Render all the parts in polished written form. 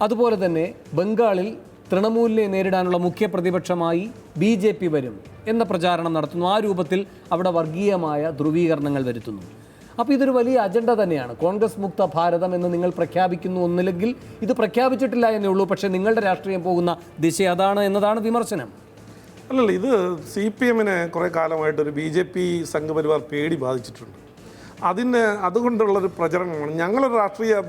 അതുപോലെ തന്നെ ബംഗാളിൽ തൃണമൂലിനെ നേരിടാനുള്ള മുഖ്യ പ്രതിപക്ഷമായി BJP വരും എന്ന പ്രചാരണം നടത്തുന്നു. ആ രൂപത്തിൽ അവിടെ വർഗീയമായ ധ്രുവീകരണങ്ങൾ വരുത്തുന്നു. അപ്പോൾ ഇതൊരു വലിയ അജണ്ട തന്നെയാണ്. കോൺഗ്രസ് മുക്ത ഭാരതം എന്ന് നിങ്ങൾ പ്രഖ്യാപിക്കുന്നു, ഒന്നില്ലെങ്കിൽ ഇത് പ്രഖ്യാപിച്ചിട്ടില്ല എന്നേ ഉള്ളൂ. പക്ഷേ നിങ്ങളുടെ രാഷ്ട്രീയം പോകുന്ന ദിശ അതാണ് എന്നതാണ് വിമർശനം. അല്ലല്ല, ഇത് CPM-നെ കുറേ കാലമായിട്ടൊരു BJP സംഘപരിവാർ പേടി ബാധിച്ചിട്ടുണ്ട്. അതുകൊണ്ടുള്ളൊരു പ്രചരണമാണ്. ഞങ്ങളൊരു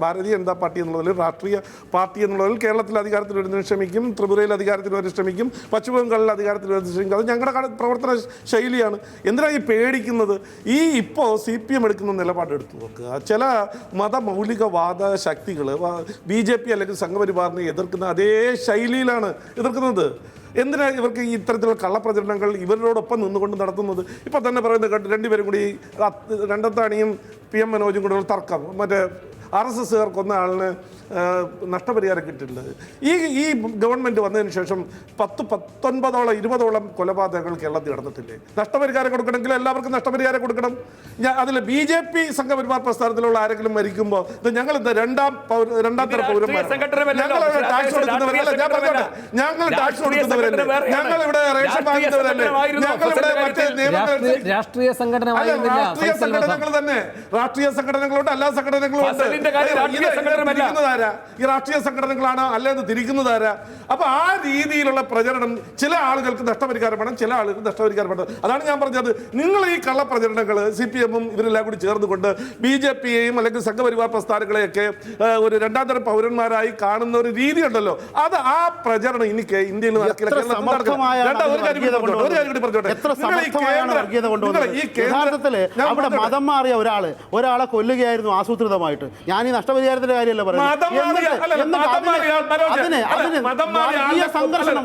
ഭാരതീയ ജനതാ പാർട്ടി എന്നുള്ളതിൽ രാഷ്ട്രീയ പാർട്ടി എന്നുള്ളതിൽ കേരളത്തിൽ അധികാരത്തിൽ വരുന്നതിന് ശ്രമിക്കും, ത്രിപുരയിൽ അധികാരത്തിൽ വരാൻ ശ്രമിക്കും, പശ്ചിമ ബംഗാളിൽ അധികാരത്തിൽ വരുന്നതിന് ശ്രമിക്കും. അത് ഞങ്ങളുടെ പ്രവർത്തന ശൈലിയാണ്. എന്തിനാണ് ഈ പേടിക്കുന്നത്? ഇപ്പോൾ CPM എടുക്കുന്ന നിലപാട് എടുത്തു നോക്കുക. ചില മതമൗലികവാദ ശക്തികൾ BJP അല്ലെങ്കിൽ സംഘപരിവാറിനെ എതിർക്കുന്ന അതേ ശൈലിയിലാണ് എതിർക്കുന്നത്. എന്തിനാണ് ഇവർക്ക് ഇത്തരത്തിലുള്ള കള്ളപ്രചരണങ്ങൾ ഇവരോടൊപ്പം നിന്നുകൊണ്ട് നടത്തുന്നത്? ഇപ്പം തന്നെ പറയുന്നത് രണ്ടുപേരും കൂടി രണ്ടത്താണിയും PM മനോജും കൂടെ തർക്കം, മറ്റേ RSSകാർ കൊന്ന ആളിന് നഷ്ടപരിഹാരം കിട്ടിയിട്ടുണ്ട്. ഈ ഗവൺമെൻറ് വന്നതിന് ശേഷം 19ഓളം 20ഓളം കൊലപാതകങ്ങൾ കേരളത്തിൽ നടന്നിട്ടില്ലേ? നഷ്ടപരിഹാരം കൊടുക്കണമെങ്കിൽ എല്ലാവർക്കും നഷ്ടപരിഹാരം കൊടുക്കണം. അതിൽ BJP സംഘപരിവാർ പ്രസ്ഥാനത്തിലുള്ള ആരെങ്കിലും മരിക്കുമ്പോൾ ഞങ്ങൾ രണ്ടാം തരം പൗരന്മാർ, ഞങ്ങൾ ടാക്സ് കൊടുക്കുന്നവരല്ല. ഞാൻ പറഞ്ഞോട്ടെ, ഞങ്ങൾ ടാക്സ് കൊടുക്കുന്നവരല്ലേ, ഞങ്ങളിവിടെ റേഷൻ വാങ്ങുന്നവരല്ലേ, ഞങ്ങളിവിടെ മറ്റേ നിയമങ്ങൾ രാഷ്ട്രീയ സംഘടനകൾ തന്നെ, രാഷ്ട്രീയ സംഘടനകളുണ്ട്, എല്ലാ സംഘടനകളും ഉണ്ട്. ഈ രാഷ്ട്രീയ സംഘടനകളാണ് അല്ലെന്ന് തിരിക്കുന്നതാരാ? അപ്പൊ ആ രീതിയിലുള്ള പ്രചരണം ചില ആളുകൾക്ക് നഷ്ടപരിഹാരം വേണം, ചില ആളുകൾക്ക് നഷ്ടപരിഹാരം വേണം. അതാണ് ഞാൻ പറഞ്ഞത്. നിങ്ങൾ ഈ കള്ളപ്രചരണങ്ങൾ CPM-ഉം ഇവരെല്ലാം കൂടി ചേർന്നുകൊണ്ട് BJP-യെയും അല്ലെങ്കിൽ സംഘപരിവാർ പ്രസ്ഥാനങ്ങളെയൊക്കെ ഒരു രണ്ടാം തരം പൗരന്മാരായി കാണുന്ന ഒരു രീതി ഉണ്ടല്ലോ, അത് ആ പ്രചരണം എനിക്ക് ഇന്ത്യയിൽ മതം മാറിയ ഒരാളെ കൊല്ലുകയായിരുന്നു ആസൂത്രിതമായിട്ട്. ഞാൻ ഈ നഷ്ടപരിഹാരത്തിന്റെ കാര്യമല്ല പറയുന്നത്. സംഘർഷണം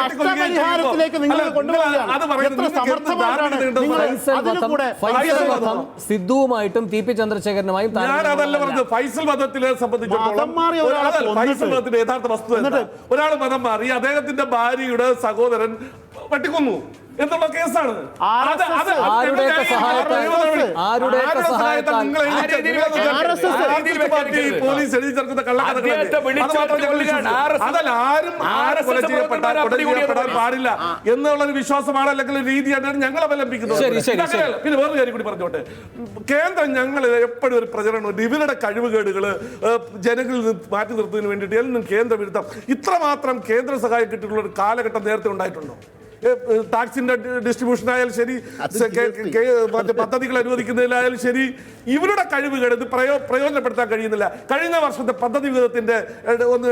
നഷ്ടപരിഹാരത്തിലേക്ക് നിങ്ങൾ കൊണ്ടുപോകുകയാണ്. സിദ്ധുവുമായിട്ടും TP ചന്ദ്രശേഖരനുമായും ഫൈസൽ മതത്തിനെ സംബന്ധിച്ചിടത്തോളം യഥാർത്ഥ വസ്തുത ഒരാൾ മതം മാറി അദ്ദേഹത്തിന്റെ ഭാര്യയുടെ സഹോദരൻ വെട്ടിക്കൊന്നു എന്നുള്ള കേസാണ്. പോലീസ് എഴുതി ചേർക്കുന്ന കള്ളക്കഥകളാരും പാടില്ല എന്നുള്ളൊരു വിശ്വാസമാണ് അല്ലെങ്കിൽ രീതിയാണ് ഞങ്ങൾ അവലംബിക്കുന്നത്. പിന്നെ വേറൊരു കാര്യം കൂടി പറഞ്ഞോട്ടെ, കേന്ദ്രം ഞങ്ങൾ എപ്പോഴും ഒരു പ്രചരണം ഇവരുടെ കഴിവുകേടുകൾ ജനങ്ങളിൽ നിന്ന് മാറ്റി നിർത്തുന്നതിന് വേണ്ടിയിട്ട് എന്നും കേന്ദ്ര വിരുദ്ധം. ഇത്രമാത്രം കേന്ദ്ര സഹായം കിട്ടിയിട്ടുള്ള ഒരു കാലഘട്ടം നേരത്തെ ഉണ്ടായിട്ടുണ്ടോ? ടാക്സിന്റെ ഡിസ്ട്രിബ്യൂഷൻ ആയാലും ശരി, മറ്റേ പദ്ധതികൾ അനുവദിക്കുന്നതിലായാലും ശരി, ഇവരുടെ കഴിവുകൾ ഇത് പ്രയോജനപ്പെടുത്താൻ കഴിയുന്നില്ല. കഴിഞ്ഞ വർഷത്തെ പദ്ധതി വിഹിതത്തിന്റെ ഒന്ന്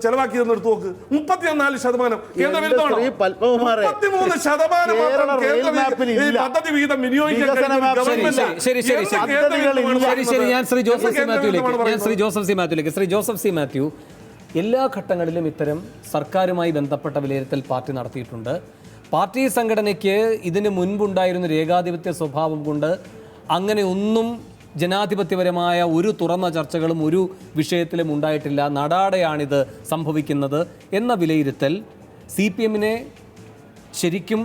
ചെലവാക്കിയതെന്ന് എടുത്തു നോക്ക്, 34% കേന്ദ്ര വിരുദ്ധമാണ്. 33% പദ്ധതി വിഹിതം വിനിയോഗിക്കാൻ ശ്രീ ജോസഫ് സി മാത്യു, എല്ലാ ഘട്ടങ്ങളിലും ഇത്തരം സർക്കാരുമായി ബന്ധപ്പെട്ട വിലയിരുത്തൽ പാർട്ടി നടത്തിയിട്ടുണ്ട്. പാർട്ടി സംഘടനയ്ക്ക് ഇതിന് മുൻപുണ്ടായിരുന്ന ഏകാധിപത്യ സ്വഭാവം കൊണ്ട് അങ്ങനെ ഒന്നും ജനാധിപത്യപരമായ ഒരു തുറന്ന ചർച്ചകളും ഒരു വിഷയത്തിലും ഉണ്ടായിട്ടില്ല. നടാടെയാണിത് സംഭവിക്കുന്നത് എന്ന വിലയിരുത്തൽ CPM-നെ ശരിക്കും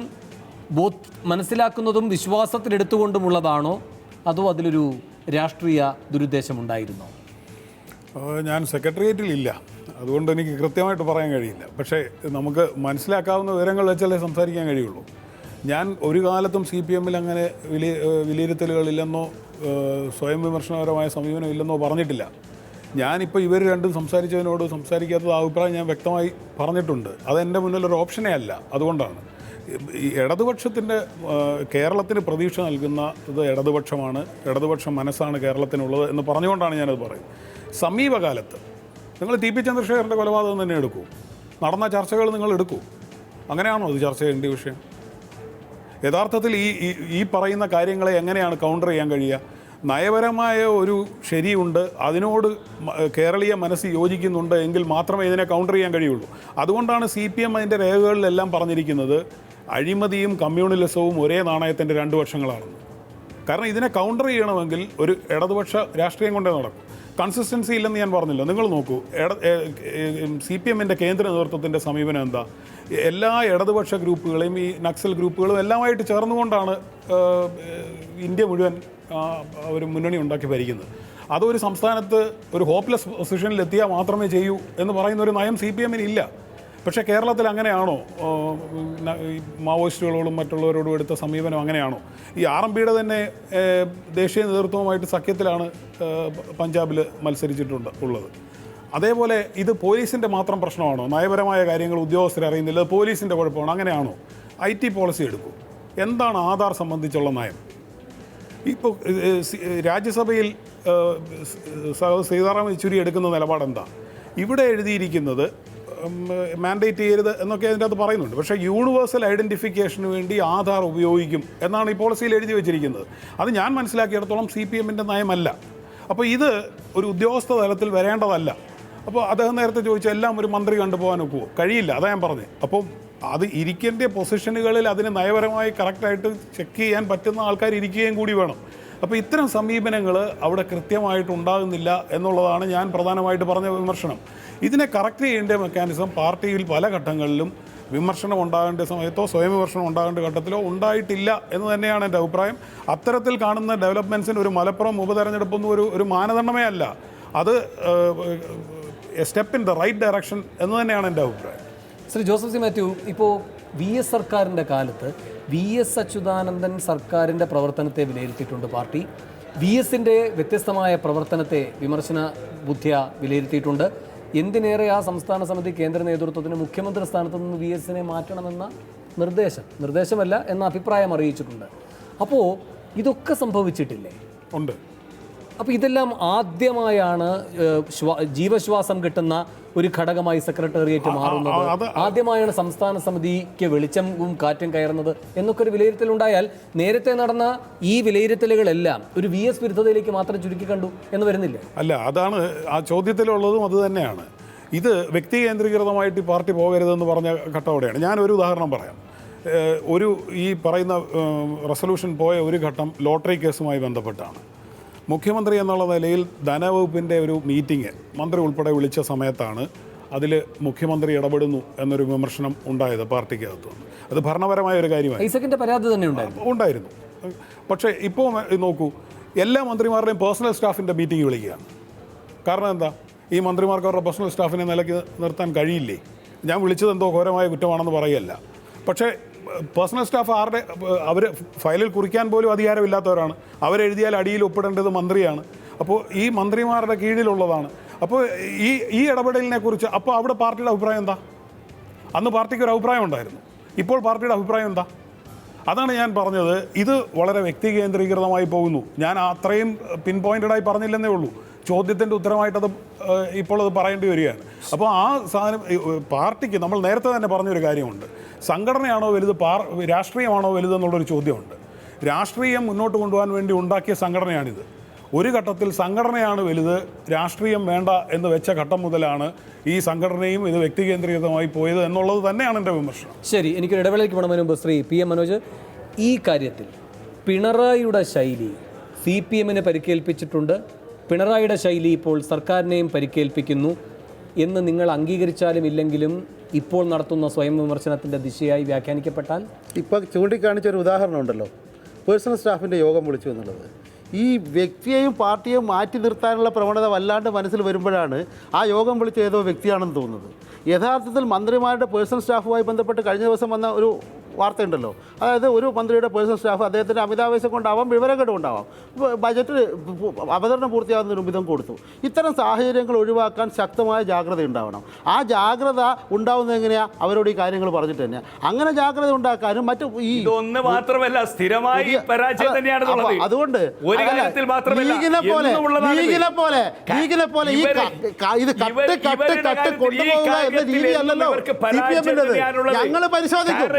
മനസ്സിലാക്കുന്നതും വിശ്വാസത്തിലെടുത്തുകൊണ്ടുമുള്ളതാണോ, അതോ അതിലൊരു രാഷ്ട്രീയ ദുരുദ്ദേശമുണ്ടായിരുന്നോ? ഞാൻ സെക്രട്ടേറിയറ്റിലില്ല, അതുകൊണ്ട് എനിക്ക് കൃത്യമായിട്ട് പറയാൻ കഴിയില്ല. പക്ഷേ നമുക്ക് മനസ്സിലാക്കാവുന്ന വിവരങ്ങൾ വെച്ചാലേ സംസാരിക്കാൻ കഴിയുള്ളൂ. ഞാൻ ഒരു കാലത്തും CPM-ൽ അങ്ങനെ വിലയിരുത്തലുകളില്ലെന്നോ സ്വയം വിമർശനപരമായ സമീപനം ഇല്ലെന്നോ പറഞ്ഞിട്ടില്ല. ഞാനിപ്പോൾ ഇവർ രണ്ടും സംസാരിച്ചതിനോട് സംസാരിക്കാത്തത് അഭിപ്രായം ഞാൻ വ്യക്തമായി പറഞ്ഞിട്ടുണ്ട്. അതെൻ്റെ മുന്നിലൊരു ഓപ്ഷനേ അല്ല. അതുകൊണ്ടാണ് ഈ ഇടതുപക്ഷത്തിൻ്റെ കേരളത്തിന് പ്രതീക്ഷ നൽകുന്ന ഇത് ഇടതുപക്ഷമാണ്, ഇടതുപക്ഷ മനസ്സാണ് കേരളത്തിനുള്ളത് എന്ന് പറഞ്ഞുകൊണ്ടാണ് ഞാനത് പറയുന്നത്. സമീപകാലത്ത് നിങ്ങൾ TP ചന്ദ്രശേഖരൻ്റെ കൊലപാതകം തന്നെ എടുക്കൂ, നടന്ന ചർച്ചകൾ നിങ്ങൾ എടുക്കൂ. അങ്ങനെയാണോ അത് ചർച്ച ചെയ്യേണ്ട വിഷയം? യഥാർത്ഥത്തിൽ ഈ പറയുന്ന കാര്യങ്ങളെ എങ്ങനെയാണ് കൗണ്ടർ ചെയ്യാൻ കഴിയുക? നയപരമായ ഒരു ശരിയുണ്ട്, അതിനോട് കേരളീയ മനസ്സ് യോജിക്കുന്നുണ്ട് എങ്കിൽ മാത്രമേ ഇതിനെ കൗണ്ടർ ചെയ്യാൻ കഴിയുള്ളൂ. അതുകൊണ്ടാണ് CPM അതിൻ്റെ രേഖകളിലെല്ലാം പറഞ്ഞിരിക്കുന്നത് അഴിമതിയും കമ്മ്യൂണലിസവും ഒരേ നാണയത്തിൻ്റെ 2 വശങ്ങളാണെന്ന്. കാരണം ഇതിനെ കൗണ്ടർ ചെയ്യണമെങ്കിൽ ഒരു ഇടതുപക്ഷ രാഷ്ട്രീയം കൊണ്ടേ നടക്കും. കൺസിസ്റ്റൻസി ഇല്ലെന്ന് ഞാൻ പറഞ്ഞില്ല. നിങ്ങൾ നോക്കൂ, CPM-ന്റെ കേന്ദ്ര നേതൃത്വത്തിൻ്റെ സമീപനം എന്താ? എല്ലാ ഇടതുപക്ഷ ഗ്രൂപ്പുകളെയും ഈ നക്സൽ ഗ്രൂപ്പുകളും എല്ലാമായിട്ട് ചേർന്നുകൊണ്ടാണ് ഇന്ത്യ മുഴുവൻ ഒരു മുന്നണി ഉണ്ടാക്കി ഭരിക്കുന്നത്. അതൊരു സംസ്ഥാനത്ത് ഒരു ഹോപ്പ്ലെസ് പൊസിഷനിൽ എത്തിയാൽ മാത്രമേ ചെയ്യൂ എന്ന് പറയുന്ന ഒരു നയം CPM-ന് ഇല്ല. പക്ഷേ കേരളത്തിൽ അങ്ങനെയാണോ? മാവോയിസ്റ്റുകളോടും മറ്റുള്ളവരോടും എടുത്ത സമീപനം അങ്ങനെയാണോ? ഈ RMPയുടെ തന്നെ ദേശീയ നേതൃത്വവുമായിട്ട് സഖ്യത്തിലാണ് പഞ്ചാബിൽ ഉള്ളത്. അതേപോലെ ഇത് പോലീസിൻ്റെ മാത്രം പ്രശ്നമാണോ? നയപരമായ കാര്യങ്ങൾ ഉദ്യോഗസ്ഥർ അറിയുന്നില്ല, പോലീസിൻ്റെ കുഴപ്പമാണോ? അങ്ങനെയാണോ? IT പോളിസി എടുക്കൂ. എന്താണ് ആധാർ സംബന്ധിച്ചുള്ള നയം? ഇപ്പോൾ രാജ്യസഭയിൽ സീതാറാം യെച്ചൂരി എടുക്കുന്ന നിലപാട് എന്താ? ഇവിടെ എഴുതിയിരിക്കുന്നത് മാൻഡേറ്റ് ചെയ്യരുത് എന്നൊക്കെ അതിൻ്റെ അകത്ത് പറയുന്നുണ്ട്. പക്ഷേ യൂണിവേഴ്സൽ ഐഡൻറ്റിഫിക്കേഷന് വേണ്ടി ആധാർ ഉപയോഗിക്കും എന്നാണ് ഈ പോളിസിയിൽ എഴുതി വെച്ചിരിക്കുന്നത്. അത് ഞാൻ മനസ്സിലാക്കിയിടത്തോളം CPM-ന്റെ നയമല്ല. അപ്പോൾ ഇത് ഒരു ഉദ്യോഗസ്ഥ തലത്തിൽ വരേണ്ടതല്ല. അപ്പോൾ അദ്ദേഹം നേരത്തെ ചോദിച്ച എല്ലാം ഒരു മന്ത്രി കണ്ടുപോകാൻ ഒക്കുമോ? കഴിയില്ല. അതാ ഞാൻ പറഞ്ഞത്. അപ്പം അത് ഇരിക്കേണ്ട പൊസിഷനുകളിൽ അതിന് നയപരമായി കറക്റ്റായിട്ട് ചെക്ക് ചെയ്യാൻ പറ്റുന്ന ആൾക്കാർ ഇരിക്കുകയും കൂടി വേണം. അപ്പോൾ ഇത്തരം സമീപനങ്ങൾ അവിടെ കൃത്യമായിട്ട് ഉണ്ടാകുന്നില്ല എന്നുള്ളതാണ് ഞാൻ പ്രധാനമായിട്ട് പറഞ്ഞ വിമർശനം. ഇതിനെ കറക്റ്റ് ചെയ്യേണ്ട മെക്കാനിസം പാർട്ടിയിൽ പല ഘട്ടങ്ങളിലും വിമർശനം ഉണ്ടാകേണ്ട സമയത്തോ സ്വയം വിമർശനം ഉണ്ടാകേണ്ട ഘട്ടത്തിലോ ഉണ്ടായിട്ടില്ല എന്ന് തന്നെയാണ് എൻ്റെ അഭിപ്രായം. അത്തരത്തിൽ കാണുന്ന ഡെവലപ്മെൻറ്റ്സിന് ഒരു മലപ്പുറം ഉപതെരഞ്ഞെടുപ്പൊന്നും ഒരു മാനദണ്ഡമേ അല്ല. അത് step in the right direction എന്ന് തന്നെയാണ് എൻ്റെ അഭിപ്രായം. ശ്രീ ജോസഫ് സി മാത്യു, ഇപ്പോൾ VS സർക്കാരിൻ്റെ കാലത്ത് VS അച്യുതാനന്ദൻ സർക്കാരിൻ്റെ പ്രവർത്തനത്തെ വിലയിരുത്തിയിട്ടുണ്ട് പാർട്ടി. VS-ന്റെ വ്യത്യസ്തമായ പ്രവർത്തനത്തെ വിമർശന ബുദ്ധിയ വിലയിരുത്തിയിട്ടുണ്ട്. എന്തിനേറെ ആ സംസ്ഥാന സമിതി കേന്ദ്ര നേതൃത്വത്തിന് മുഖ്യമന്ത്രി സ്ഥാനത്ത് നിന്ന് VS-നെ മാറ്റണമെന്ന നിർദ്ദേശമല്ല എന്ന അഭിപ്രായം അറിയിച്ചിട്ടുണ്ട്. അപ്പോൾ ഇതൊക്കെ സംഭവിച്ചിട്ടില്ലേ? ഉണ്ട്. അപ്പോൾ ഇതെല്ലാം ആദ്യമായാണ് ജീവശ്വാസം കിട്ടുന്ന ഒരു ഘടകമായി സെക്രട്ടേറിയറ്റ് മാറുന്നത്, ആദ്യമായാണ് സംസ്ഥാന സമിതിക്ക് വെളിച്ചവും കാറ്റും കയറുന്നത് എന്നൊക്കെ ഒരു വിലയിരുത്തലുണ്ടായാൽ നേരത്തെ നടന്ന ഈ വിലയിരുത്തലുകളെല്ലാം ഒരു VS വിരുദ്ധതയിലേക്ക് മാത്രം ചുരുക്കി കണ്ടു എന്ന് വരുന്നില്ല? അല്ല, അതാണ് ആ ചോദ്യത്തിലുള്ളതും അത് തന്നെയാണ്. ഇത് വ്യക്തി കേന്ദ്രീകൃതമായിട്ട് ഈ പാർട്ടി പോകരുതെന്ന് പറഞ്ഞ ഘട്ടത്തോടെയാണ്. ഞാനൊരു ഉദാഹരണം പറയാം. ഒരു ഈ പറയുന്ന റെസൊല്യൂഷൻ പോയ ഒരു ഘട്ടം ലോട്ടറി കേസുമായി ബന്ധപ്പെട്ടാണ്. മുഖ്യമന്ത്രി എന്നുള്ള നിലയിൽ ധനവകുപ്പിൻ്റെ ഒരു മീറ്റിംഗ് മന്ത്രി ഉൾപ്പെടെ വിളിച്ച സമയത്താണ് അതിൽ മുഖ്യമന്ത്രി ഇടപെടുന്നു എന്നൊരു വിമർശനം ഉണ്ടായത് പാർട്ടിക്കകത്ത്. അത് ഭരണപരമായ ഒരു കാര്യമായി ഐസക്കിന്റെ പരാതി തന്നെ ഉണ്ടായിരുന്നു. പക്ഷേ ഇപ്പോൾ നോക്കൂ, എല്ലാ മന്ത്രിമാരുടെയും പേഴ്സണൽ സ്റ്റാഫിൻ്റെ മീറ്റിംഗ് വിളിക്കുകയാണ്. കാരണം എന്താ? ഈ മന്ത്രിമാർക്ക് അവരുടെ പേഴ്സണൽ സ്റ്റാഫിനെ നിലയ്ക്ക് നിർത്താൻ കഴിയില്ലേ? ഞാൻ വിളിച്ചത് എന്തോ ഘോരമായ കുറ്റമാണെന്ന് പറയല്ല. പക്ഷേ പേഴ്സണൽ സ്റ്റാഫ് അവർ ഫയലിൽ കുറിക്കാൻ പോലും അധികാരമില്ലാത്തവരാണ്. അവരെഴുതിയാൽ അടിയിൽ ഒപ്പിടേണ്ടത് മന്ത്രിയാണ്. അപ്പോൾ ഈ മന്ത്രിമാരുടെ കീഴിലുള്ളതാണ്. അപ്പോൾ ഈ ഇടപെടലിനെ കുറിച്ച് അപ്പോൾ അവിടെ പാർട്ടിയുടെ അഭിപ്രായം എന്താ? അന്ന് പാർട്ടിക്ക് ഒരു അഭിപ്രായം ഉണ്ടായിരുന്നു. ഇപ്പോൾ പാർട്ടിയുടെ അഭിപ്രായം എന്താ? അതാണ് ഞാൻ പറഞ്ഞത്. ഇത് വളരെ വ്യക്തി കേന്ദ്രീകൃതമായി പോകുന്നു. ഞാൻ അത്രയും പിൻ പോയിന്റഡായി പറഞ്ഞില്ലെന്നേ ഉള്ളൂ. ചോദ്യത്തിൻ്റെ ഉത്തരമായിട്ടത് ഇപ്പോൾ അത് പറയേണ്ടി വരികയാണ്. അപ്പോൾ ആ സാധനം പാർട്ടിക്ക് നമ്മൾ നേരത്തെ തന്നെ പറഞ്ഞൊരു കാര്യമുണ്ട്. സംഘടനയാണോ വലുത്, രാഷ്ട്രീയമാണോ വലുതെന്നുള്ളൊരു ചോദ്യമുണ്ട്. രാഷ്ട്രീയം മുന്നോട്ട് കൊണ്ടുപോകാൻ വേണ്ടി ഉണ്ടാക്കിയ സംഘടനയാണിത്. ഒരു ഘട്ടത്തിൽ സംഘടനയാണ് വലുത്, രാഷ്ട്രീയം വേണ്ട എന്ന് വെച്ച ഘട്ടം മുതലാണ് ഈ സംഘടനയും ഇത് വ്യക്തി കേന്ദ്രീകൃതമായി പോയത് എന്നുള്ളത് തന്നെയാണ് എൻ്റെ വിമർശനം. ശരി, എനിക്കൊരു ഇടവേളയ്ക്ക് പോകണമെന്ന് മുമ്പ് ശ്രീ PM മനോജ്, ഈ കാര്യത്തിൽ പിണറായിയുടെ ശൈലി CPM-ന് പരിക്കേൽപ്പിച്ചിട്ടുണ്ട്, പിണറായിയുടെ ശൈലി ഇപ്പോൾ സർക്കാരിനെയും പരിക്കേൽപ്പിക്കുന്നു എന്ന് നിങ്ങൾ അംഗീകരിച്ചാലും ഇല്ലെങ്കിലും ഇപ്പോൾ നടത്തുന്ന സ്വയം വിമർശനത്തിൻ്റെ ദിശയായി വ്യാഖ്യാനിക്കപ്പെട്ടാൽ? ഇപ്പോൾ ചൂണ്ടിക്കാണിച്ചൊരു ഉദാഹരണം ഉണ്ടല്ലോ, പേഴ്സണൽ സ്റ്റാഫിൻ്റെ യോഗം വിളിച്ചു എന്നുള്ളത്. ഈ വ്യക്തിയെയും പാർട്ടിയെയും മാറ്റി നിർത്താനുള്ള പ്രവണത വല്ലാണ്ട് മനസ്സിൽ വരുമ്പോഴാണ് ആ യോഗം വിളിച്ച ഏതോ വ്യക്തിയാണെന്ന് തോന്നുന്നത്. യഥാർത്ഥത്തിൽ മന്ത്രിമാരുടെ പേഴ്സണൽ സ്റ്റാഫുമായി ബന്ധപ്പെട്ട് കഴിഞ്ഞ ദിവസം വന്ന ഒരു വാർത്തയുണ്ടല്ലോ. അതായത് ഒരു മന്ത്രിയുടെ പേഴ്സണൽ സ്റ്റാഫ് അദ്ദേഹത്തിൻ്റെ അമിതാവേശം കൊണ്ടാവാം, വിവരക്കേട് കൊണ്ടാവാം, ബജറ്റ് അവതരണം പൂർത്തിയാകുന്നതിന് മുമ്പ് ഇതും കൊടുത്തു. ഇത്തരം സാഹചര്യങ്ങൾ ഒഴിവാക്കാൻ ശക്തമായ ജാഗ്രത ഉണ്ടാവണം. ആ ജാഗ്രത ഉണ്ടാവുന്നത് എങ്ങനെയാണ്? അവരോട് ഈ കാര്യങ്ങൾ പറഞ്ഞിട്ട് തന്നെയാണ്. അങ്ങനെ ജാഗ്രത ഉണ്ടാക്കാനും മറ്റു ഈ ഇതൊന്ന് മാത്രമല്ല, സ്ഥിരമായി പരാജയം തന്നെയാണ്. അതുകൊണ്ട് ലീഗിനെ പോലെ ഇത് കട്ട് കൊണ്ടുപോകുക എന്ന രീതിയല്ലല്ലോ CPM-ന്റേത്. ഞങ്ങൾ പരിശോധിക്കും.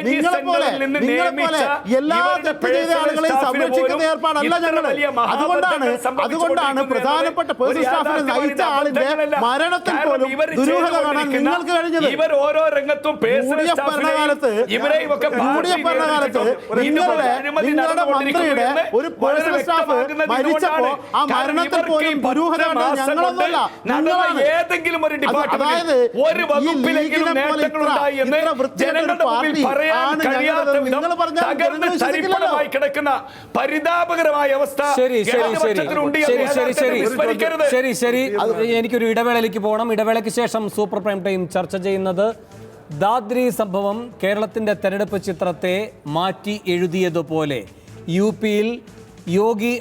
നിങ്ങളെ പോലെ എല്ലാ തെറ്റ് ചെയ്ത ആളുകളെയും സംരക്ഷിക്കുന്ന ഏർപ്പാടല്ല ഞങ്ങൾ. അതുകൊണ്ടാണ് പ്രധാനപ്പെട്ട പേഴ്സണൽ സ്റ്റാഫിനെ നയിച്ച ആളിന്റെ മരണത്തിൽ പോലും ദുരൂഹത കാണാൻ നിങ്ങൾക്ക് കഴിഞ്ഞത്. ഇവർ ഓരോ രംഗത്തും യു.ഡി.എഫ് ഭരണകാലത്ത് നിങ്ങളുടെ മന്ത്രിയുടെ ഒരു പേഴ്സണൽ സ്റ്റാഫ് മരിച്ചപ്പോ ആ മരണത്തിൽ പോലും ദുരൂഹത കാണാൻ ഞങ്ങളൊന്നുമല്ല, നിങ്ങളാണ്. ഏതെങ്കിലും ഒരു അതായത് ഒരു വകുപ്പിലെങ്കിലും നേട്ടങ്ങളുണ്ടായി എന്ന് ജനങ്ങളുടെ മുമ്പിൽ പറയാൻ കഴിയാത്ത വിധം തകർന്ന് തരിപ്പണമായി കിടക്കുന്ന പരിതാപകരമായ അവസ്ഥ ശരി എനിക്കൊരു ഇടവേളയിലേക്ക് പോകണം. ഇടവേളയ്ക്ക് ശേഷം സൂപ്പർ പ്രൈം ടൈം ചർച്ച ചെയ്യുന്നത് ദാദ്രി സംഭവം കേരളത്തിന്റെ തെരഞ്ഞെടുപ്പ് ചിത്രത്തെ മാറ്റി എഴുതിയതുപോലെ യു പിയിൽ യോഗി